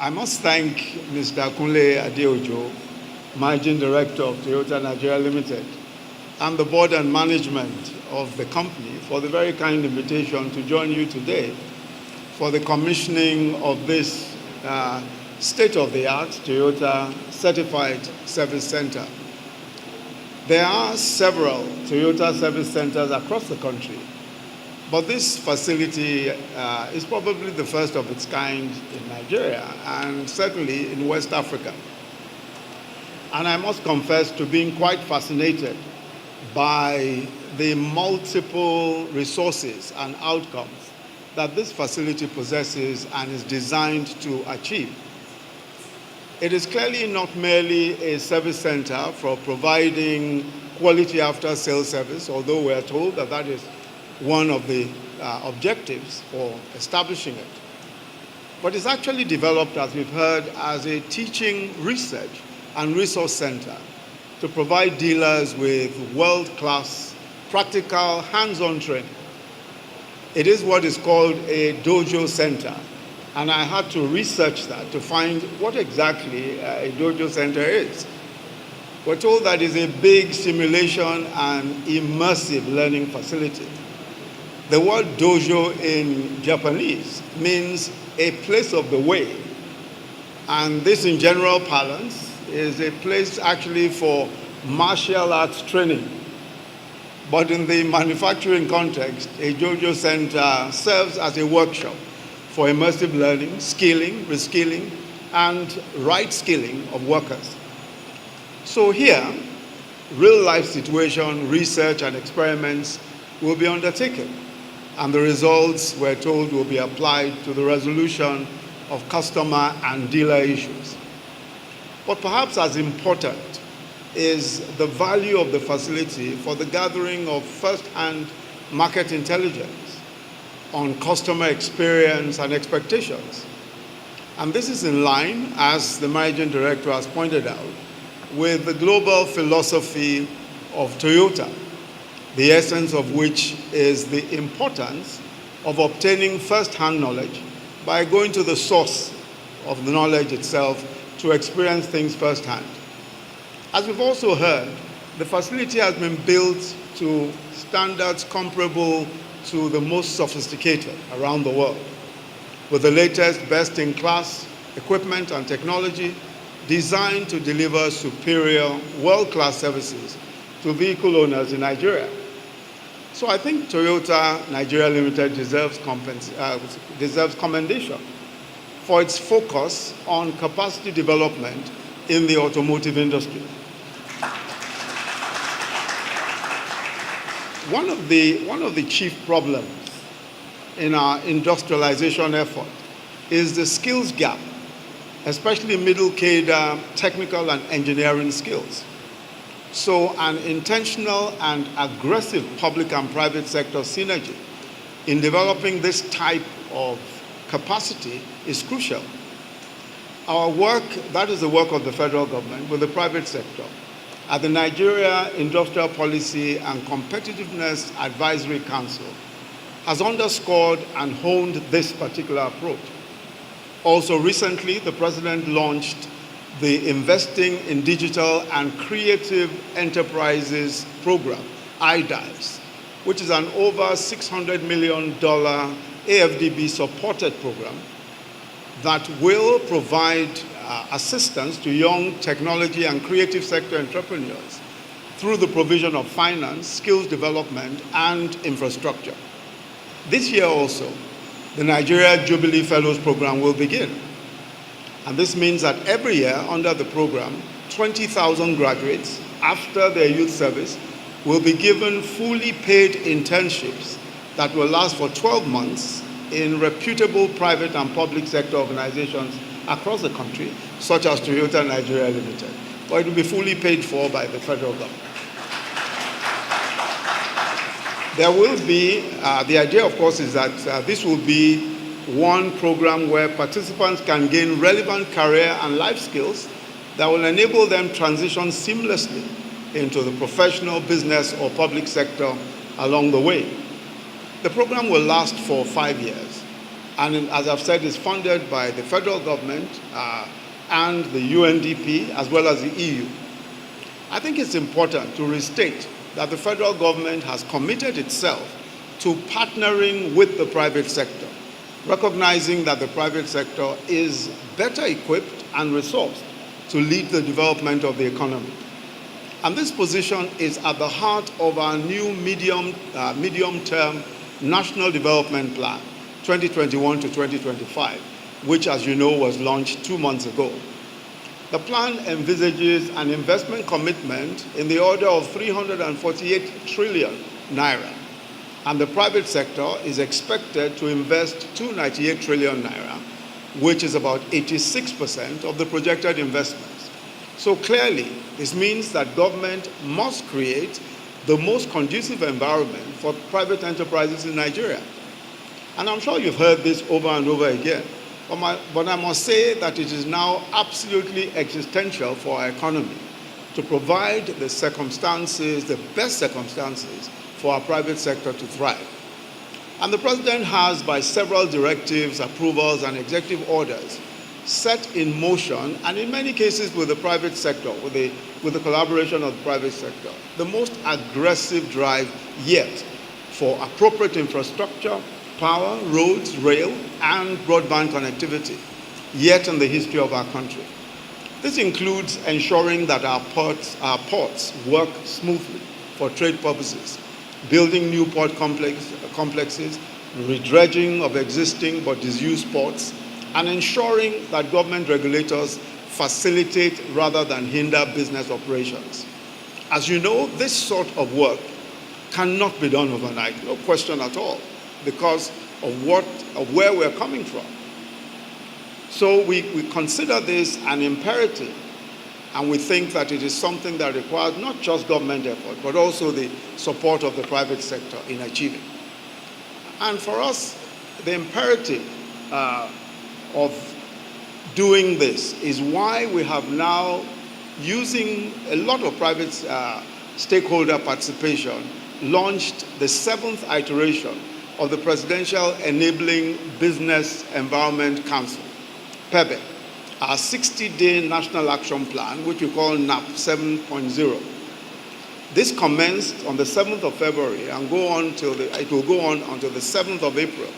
I must thank Mr. Kunle Ade-Ojo, Managing Director of Toyota Nigeria Limited, and the board and management of the company for the very kind invitation to join you today for the commissioning of this state-of-the-art Toyota Certified Service Center. There are several Toyota service centers across the country, but this facility is probably the first of its kind in Nigeria and certainly in West Africa. And I must confess to being quite fascinated by the multiple resources and outcomes that this facility possesses and is designed to achieve. It is clearly not merely a service center for providing quality after-sales service, although we are told that that is one of the objectives for establishing it. But it's actually developed, as we've heard, as a teaching, research, and resource center to provide dealers with world-class, practical, hands-on training. It is what is called a dojo center, and I had to research that to find what exactly a dojo center is. We're told that it's a big simulation and immersive learning facility. The word dojo in Japanese means a place of the way, and this in general parlance is a place actually for martial arts training. But in the manufacturing context, a dojo center serves as a workshop for immersive learning, skilling, reskilling, and right skilling of workers. So here, real-life situation, research, and experiments will be undertaken, and the results, we're told, will be applied to the resolution of customer and dealer issues. But perhaps as important is the value of the facility for the gathering of first-hand market intelligence on customer experience and expectations. And this is in line, as the Managing Director has pointed out, with the global philosophy of Toyota, the essence of which is the importance of obtaining first-hand knowledge by going to the source of the knowledge itself to experience things firsthand. As we've also heard, the facility has been built to standards comparable to the most sophisticated around the world, with the latest best-in-class equipment and technology designed to deliver superior, world-class services to vehicle owners in Nigeria. So I think Toyota Nigeria Limited deserves commendation for its focus on capacity development in the automotive industry. One of the chief problems in our industrialization effort is the skills gap, especially middle cadre technical and engineering skills. So an intentional and aggressive public and private sector synergy in developing this type of capacity is crucial. Our work, that is the work of the federal government with the private sector, at the Nigeria Industrial Policy and Competitiveness Advisory Council, has underscored and honed this particular approach. Also recently, the President launched the Investing in Digital and Creative Enterprises program, IDIVES, which is an over $600 million AFDB-supported program that will provide assistance to young technology and creative sector entrepreneurs through the provision of finance, skills development, and infrastructure. This year also, the Nigeria Jubilee Fellows Program will begin. And this means that every year under the program, 20,000 graduates after their youth service will be given fully paid internships that will last for 12 months in reputable private and public sector organizations across the country, such as Toyota Nigeria Limited. But it will be fully paid for by the federal government. There will be, the idea of course is that this will be one program where participants can gain relevant career and life skills that will enable them transition seamlessly into the professional, business, or public sector along the way. The program will last for 5 years, and as I've said, is funded by the federal government and the UNDP, as well as the EU. I think it's important to restate that the federal government has committed itself to partnering with the private sector, recognizing that the private sector is better equipped and resourced to lead the development of the economy. And this position is at the heart of our new medium-term National Development Plan, 2021 to 2025, which, as you know, was launched 2 months ago. The plan envisages an investment commitment in the order of 348 trillion naira, and the private sector is expected to invest 298 trillion naira, which is about 86% of the projected investments. So clearly, this means that government must create the most conducive environment for private enterprises in Nigeria. And I'm sure you've heard this over and over again, but I must say that it is now absolutely existential for our economy to provide the circumstances, the best circumstances for our private sector to thrive. And the President has, by several directives, approvals, and executive orders, set in motion, and in many cases with the private sector, with the collaboration of the private sector, the most aggressive drive yet for appropriate infrastructure, power, roads, rail, and broadband connectivity, yet in the history of our country. This includes ensuring that our ports work smoothly for trade purposes, building new port complexes, redredging of existing but disused ports, and ensuring that government regulators facilitate rather than hinder business operations. As you know, this sort of work cannot be done overnight, no question at all, because of where we're coming from. So we consider this an imperative, and we think that it is something that requires not just government effort, but also the support of the private sector in achieving. And for us, the imperative of doing this is why we have now, using a lot of private stakeholder participation, launched the 7th iteration of the Presidential Enabling Business Environment Council, PEBE, our 60-day National Action Plan, which we call NAP 7.0. This commenced on the 7th of February and it will go on until the 7th of April.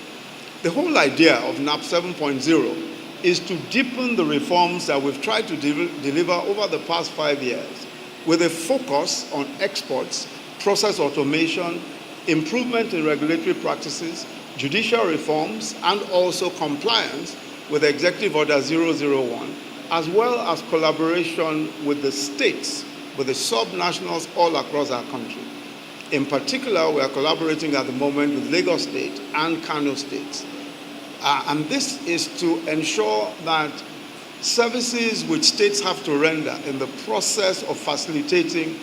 The whole idea of NAP 7.0 is to deepen the reforms that we've tried to deliver over the past 5 years, with a focus on exports, process automation, improvement in regulatory practices, judicial reforms, and also compliance with Executive Order 001, as well as collaboration with the states, with the sub-nationals all across our country. In particular, we are collaborating at the moment with Lagos State and Kano State. And this is to ensure that services which states have to render in the process of facilitating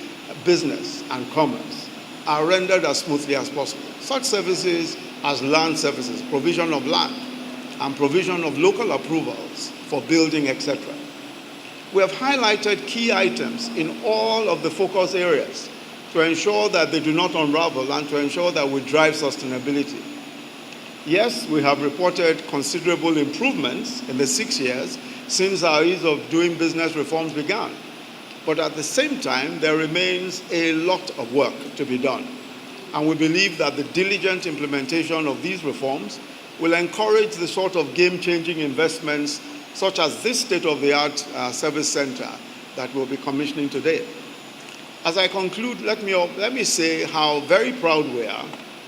business and commerce are rendered as smoothly as possible. Such services as land services, provision of land, and provision of local approvals for building, etc. We have highlighted key items in all of the focus areas to ensure that they do not unravel and to ensure that we drive sustainability. Yes, we have reported considerable improvements in the 6 years since our ease of doing business reforms began. But at the same time, there remains a lot of work to be done. And we believe that the diligent implementation of these reforms will encourage the sort of game-changing investments such as this state-of-the-art service center that we'll be commissioning today. As I conclude, let me say how very proud we are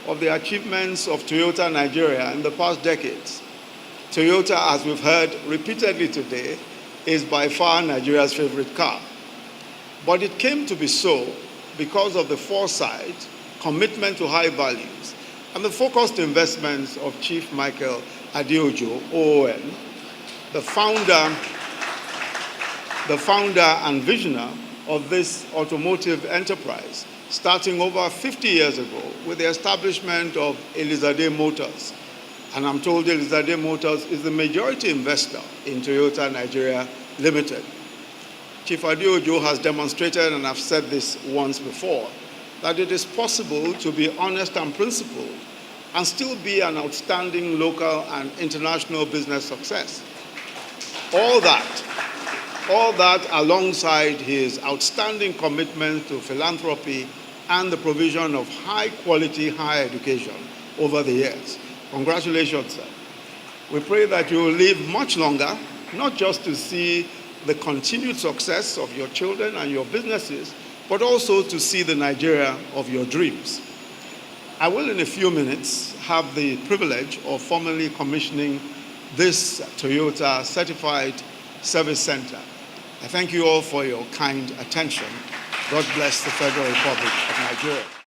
of the achievements of Toyota Nigeria in the past decades. Toyota, as we've heard repeatedly today, is by far Nigeria's favorite car. But it came to be so because of the foresight, commitment to high values, and the focused investments of Chief Kunle Ade-Ojo, OON, the founder and visionary of this automotive enterprise, starting over 50 years ago with the establishment of Elizade Motors. And I'm told Elizade Motors is the majority investor in Toyota Nigeria Limited. Chief Ade-Ojo has demonstrated, and I've said this once before, that it is possible to be honest and principled and still be an outstanding local and international business success. All that alongside his outstanding commitment to philanthropy and the provision of high-quality higher education over the years. Congratulations, sir. We pray that you will live much longer, not just to see the continued success of your children and your businesses, but also to see the Nigeria of your dreams. I will, in a few minutes, have the privilege of formally commissioning this Toyota Certified Service Center. I thank you all for your kind attention. God bless the Federal Republic of Nigeria.